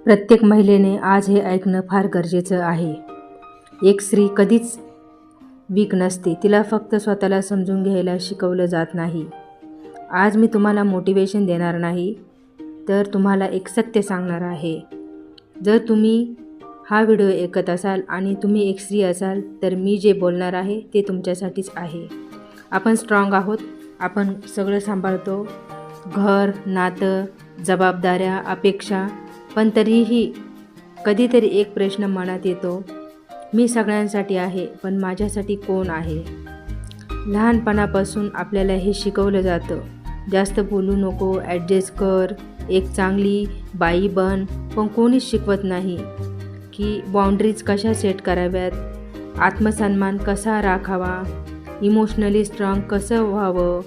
प्रत्येक महिलेने आज हे ऐकणं फार गरजेचं आहे. एक स्त्री कधीच वीक नसते. तिला फक्त स्वतःला समजून घ्यायला शिकवलं जात नाही. आज मी तुम्हाला मोटिवेशन देणार नाही, तर तुम्हाला एक सत्य सांगणार आहे. जर तुम्ही हा व्हिडिओ ऐकत असाल आणि तुम्ही एक स्त्री असाल, तर मी जे बोलणार आहे ते तुमच्यासाठीच आहे. आपण स्ट्रॉंग आहोत. आपण सगळं सांभाळतो. घर, नातं, जबाबदाऱ्या, अपेक्षा. पण तरीही कधीतरी एक प्रश्न मनात येतो, मी सगळ्यांसाठी आहे, पण माझ्यासाठी कोण आहे? लहानपणापासून आपल्याला हे शिकवलं जातं. जास्त बोलू नको, ॲडजस्ट कर, एक चांगली बाई बन. पण कोणीच शिकवत नाही की बाउंड्रीज कशा सेट कराव्यात, आत्मसन्मान कसा राखावा, इमोशनली स्ट्रॉंग कसं व्हावं.